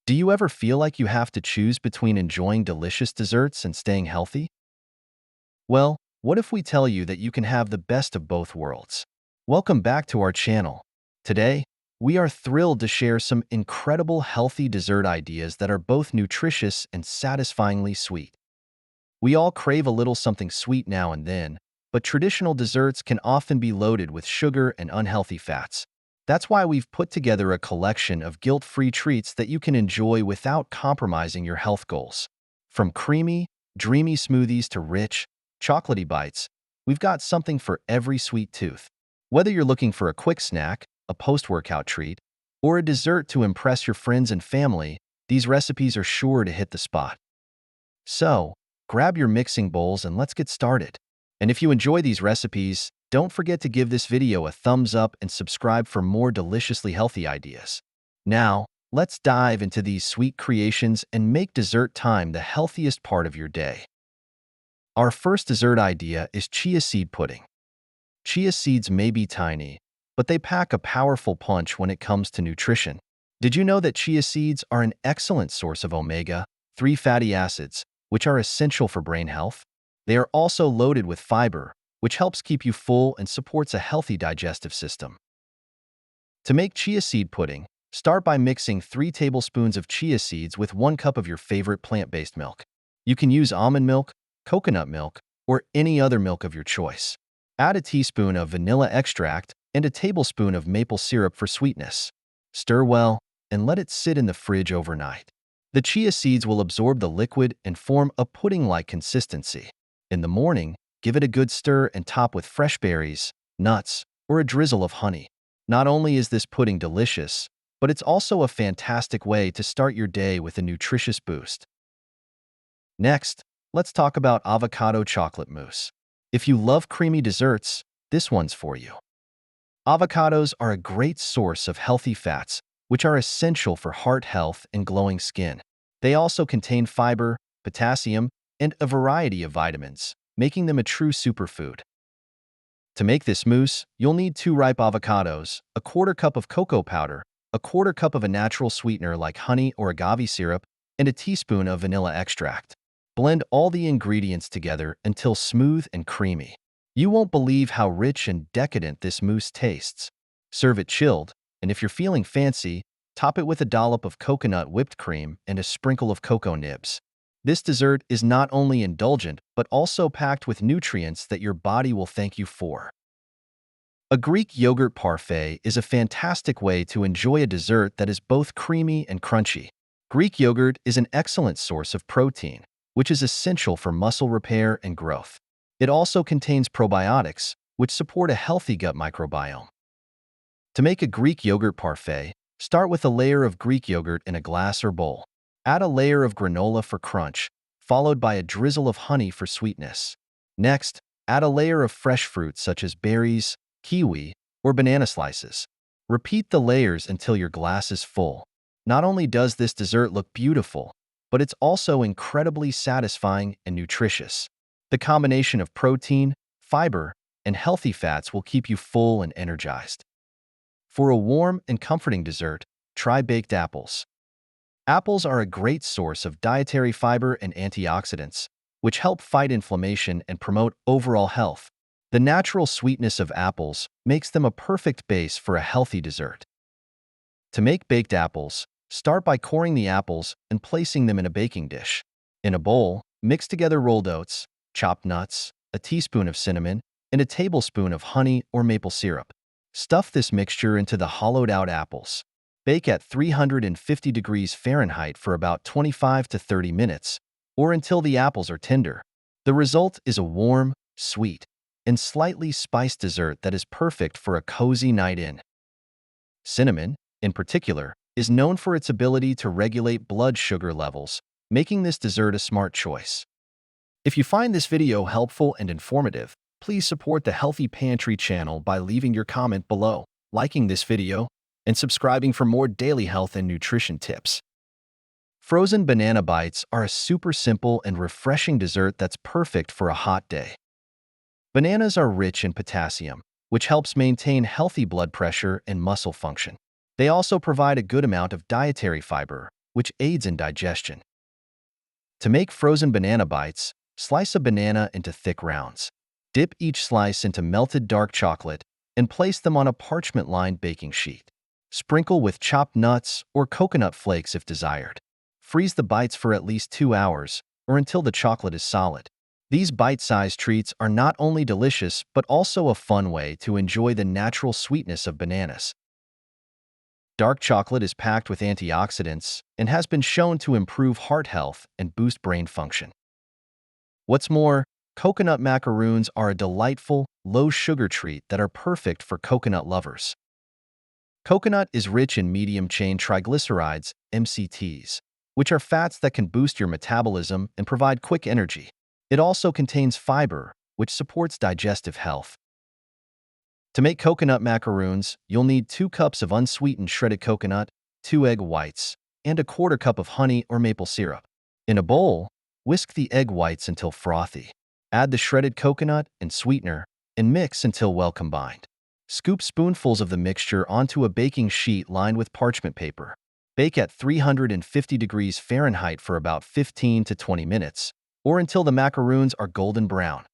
Do you ever feel like you have to choose between enjoying delicious desserts and staying healthy? Well, what if we tell you that you can have the best of both worlds? Welcome back to our channel. Today, we are thrilled to share some incredible healthy dessert ideas that are both nutritious and satisfyingly sweet. We all crave a little something sweet now and then, but traditional desserts can often be loaded with sugar and unhealthy fats. That's why we've put together a collection of guilt-free treats that you can enjoy without compromising your health goals. From creamy, dreamy smoothies to rich, chocolatey bites, we've got something for every sweet tooth. Whether you're looking for a quick snack, a post-workout treat, or a dessert to impress your friends and family, these recipes are sure to hit the spot. So, grab your mixing bowls and let's get started. And if you enjoy these recipes, don't forget to give this video a thumbs up and subscribe for more deliciously healthy ideas. Now, let's dive into these sweet creations and make dessert time the healthiest part of your day. Our first dessert idea is chia seed pudding. Chia seeds may be tiny, but they pack a powerful punch when it comes to nutrition. Did you know that chia seeds are an excellent source of omega-3 fatty acids, which are essential for brain health? They are also loaded with fiber, which helps keep you full and supports a healthy digestive system. To make chia seed pudding, start by mixing 3 tablespoons of chia seeds with 1 cup of your favorite plant-based milk. You can use almond milk, coconut milk, or any other milk of your choice. Add a teaspoon of vanilla extract and a tablespoon of maple syrup for sweetness. Stir well and let it sit in the fridge overnight. The chia seeds will absorb the liquid and form a pudding-like consistency. In the morning, give it a good stir and top with fresh berries, nuts, or a drizzle of honey. Not only is this pudding delicious, but it's also a fantastic way to start your day with a nutritious boost. Next, let's talk about avocado chocolate mousse. If you love creamy desserts, this one's for you. Avocados are a great source of healthy fats, which are essential for heart health and glowing skin. They also contain fiber, potassium, and a variety of vitamins, making them a true superfood. To make this mousse, you'll need 2 ripe avocados, a 1/4 cup of cocoa powder, a 1/4 cup of a natural sweetener like honey or agave syrup, and a teaspoon of vanilla extract. Blend all the ingredients together until smooth and creamy. You won't believe how rich and decadent this mousse tastes. Serve it chilled, and if you're feeling fancy, top it with a dollop of coconut whipped cream and a sprinkle of cocoa nibs. This dessert is not only indulgent, but also packed with nutrients that your body will thank you for. A Greek yogurt parfait is a fantastic way to enjoy a dessert that is both creamy and crunchy. Greek yogurt is an excellent source of protein, which is essential for muscle repair and growth. It also contains probiotics, which support a healthy gut microbiome. To make a Greek yogurt parfait, start with a layer of Greek yogurt in a glass or bowl. Add a layer of granola for crunch, followed by a drizzle of honey for sweetness. Next, add a layer of fresh fruits such as berries, kiwi, or banana slices. Repeat the layers until your glass is full. Not only does this dessert look beautiful, but it's also incredibly satisfying and nutritious. The combination of protein, fiber, and healthy fats will keep you full and energized. For a warm and comforting dessert, try baked apples. Apples are a great source of dietary fiber and antioxidants, which help fight inflammation and promote overall health. The natural sweetness of apples makes them a perfect base for a healthy dessert. To make baked apples, start by coring the apples and placing them in a baking dish. In a bowl, mix together rolled oats, chopped nuts, a teaspoon of cinnamon, and a tablespoon of honey or maple syrup. Stuff this mixture into the hollowed-out apples. Bake at 350 degrees Fahrenheit for about 25 to 30 minutes, or until the apples are tender. The result is a warm, sweet, and slightly spiced dessert that is perfect for a cozy night in. Cinnamon, in particular, is known for its ability to regulate blood sugar levels, making this dessert a smart choice. If you find this video helpful and informative, please support the Healthy Pantry channel by leaving your comment below, liking this video, and subscribing for more daily health and nutrition tips. Frozen banana bites are a super simple and refreshing dessert that's perfect for a hot day. Bananas are rich in potassium, which helps maintain healthy blood pressure and muscle function. They also provide a good amount of dietary fiber, which aids in digestion. To make frozen banana bites, slice a banana into thick rounds. Dip each slice into melted dark chocolate and place them on a parchment-lined baking sheet. Sprinkle with chopped nuts or coconut flakes if desired. Freeze the bites for at least 2 hours or until the chocolate is solid. These bite-sized treats are not only delicious but also a fun way to enjoy the natural sweetness of bananas. Dark chocolate is packed with antioxidants and has been shown to improve heart health and boost brain function. What's more, coconut macaroons are a delightful, low-sugar treat that are perfect for coconut lovers. Coconut is rich in medium-chain triglycerides, MCTs, which are fats that can boost your metabolism and provide quick energy. It also contains fiber, which supports digestive health. To make coconut macaroons, you'll need 2 cups of unsweetened shredded coconut, 2 egg whites, and a 1/4 cup of honey or maple syrup. In a bowl, whisk the egg whites until frothy. Add the shredded coconut and sweetener and mix until well combined. Scoop spoonfuls of the mixture onto a baking sheet lined with parchment paper. Bake at 350 degrees Fahrenheit for about 15 to 20 minutes, or until the macaroons are golden brown.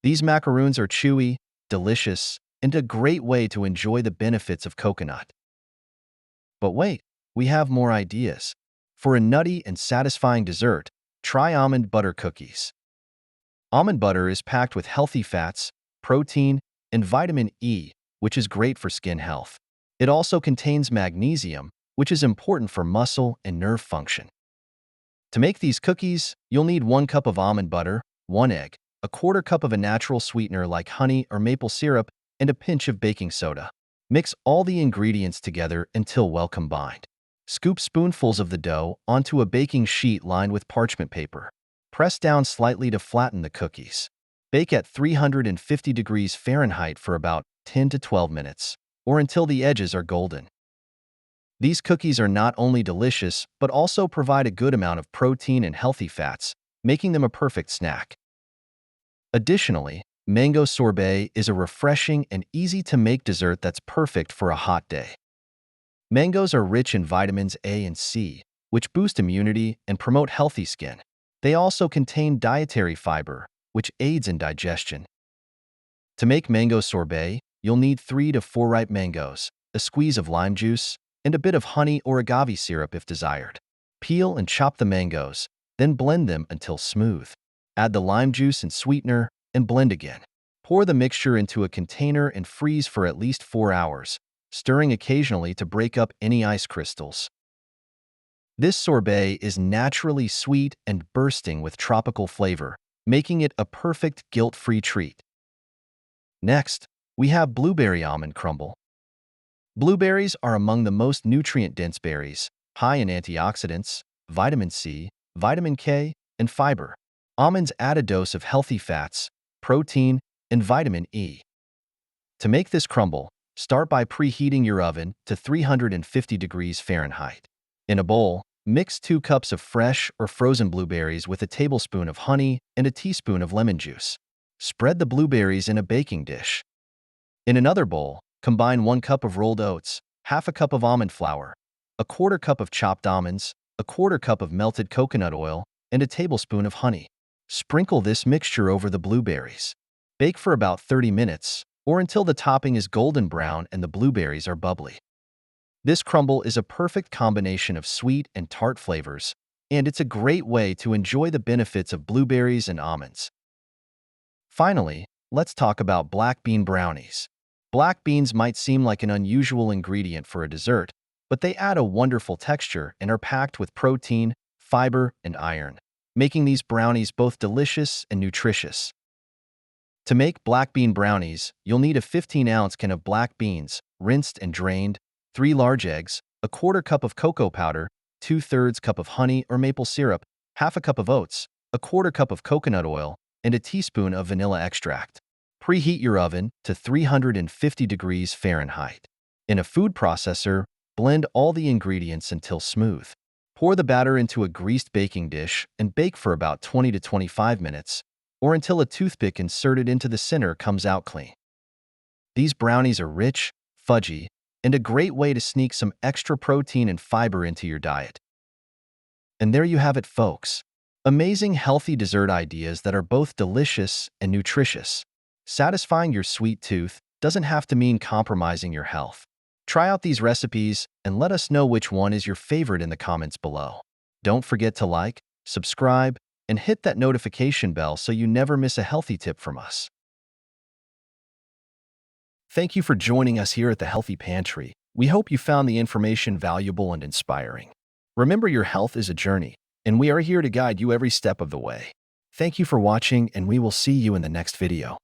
These macaroons are chewy, delicious, and a great way to enjoy the benefits of coconut. But wait, we have more ideas. For a nutty and satisfying dessert, try almond butter cookies. Almond butter is packed with healthy fats, protein, and vitamin E, which is great for skin health. It also contains magnesium, which is important for muscle and nerve function. To make these cookies, you'll need 1 cup of almond butter, 1 egg, a 1/4 cup of a natural sweetener like honey or maple syrup, and a pinch of baking soda. Mix all the ingredients together until well combined. Scoop spoonfuls of the dough onto a baking sheet lined with parchment paper. Press down slightly to flatten the cookies. Bake at 350 degrees Fahrenheit for about 10 to 12 minutes, or until the edges are golden. These cookies are not only delicious, but also provide a good amount of protein and healthy fats, making them a perfect snack. Additionally, mango sorbet is a refreshing and easy-to-make dessert that's perfect for a hot day. Mangoes are rich in vitamins A and C, which boost immunity and promote healthy skin. They also contain dietary fiber, which aids in digestion. To make mango sorbet, you'll need 3 to 4 ripe mangoes, a squeeze of lime juice, and a bit of honey or agave syrup if desired. Peel and chop the mangoes, then blend them until smooth. Add the lime juice and sweetener, and blend again. Pour the mixture into a container and freeze for at least 4 hours, stirring occasionally to break up any ice crystals. This sorbet is naturally sweet and bursting with tropical flavor, making it a perfect guilt-free treat. Next, we have blueberry almond crumble. Blueberries are among the most nutrient-dense berries, high in antioxidants, vitamin C, vitamin K, and fiber. Almonds add a dose of healthy fats, protein, and vitamin E. To make this crumble, start by preheating your oven to 350 degrees Fahrenheit. In a bowl, mix 2 cups of fresh or frozen blueberries with a tablespoon of honey and a teaspoon of lemon juice. Spread the blueberries in a baking dish. In another bowl, combine 1 cup of rolled oats, half a cup of almond flour, a 1/4 cup of chopped almonds, a 1/4 cup of melted coconut oil, and a tablespoon of honey. Sprinkle this mixture over the blueberries. Bake for about 30 minutes, or until the topping is golden brown and the blueberries are bubbly. This crumble is a perfect combination of sweet and tart flavors, and it's a great way to enjoy the benefits of blueberries and almonds. Finally, let's talk about black bean brownies. Black beans might seem like an unusual ingredient for a dessert, but they add a wonderful texture and are packed with protein, fiber, and iron, making these brownies both delicious and nutritious. To make black bean brownies, you'll need a 15-ounce can of black beans, rinsed and drained, 3 large eggs, a 1/4 cup of cocoa powder, 2/3 cup of honey or maple syrup, half a cup of oats, a 1/4 cup of coconut oil, and a teaspoon of vanilla extract. Preheat your oven to 350 degrees Fahrenheit. In a food processor, blend all the ingredients until smooth. Pour the batter into a greased baking dish and bake for about 20 to 25 minutes, or until a toothpick inserted into the center comes out clean. These brownies are rich, fudgy, and a great way to sneak some extra protein and fiber into your diet. And there you have it, folks. Amazing healthy dessert ideas that are both delicious and nutritious. Satisfying your sweet tooth doesn't have to mean compromising your health. Try out these recipes and let us know which one is your favorite in the comments below. Don't forget to like, subscribe, and hit that notification bell so you never miss a healthy tip from us. Thank you for joining us here at the Healthy Pantry. We hope you found the information valuable and inspiring. Remember, your health is a journey, and we are here to guide you every step of the way. Thank you for watching, and we will see you in the next video.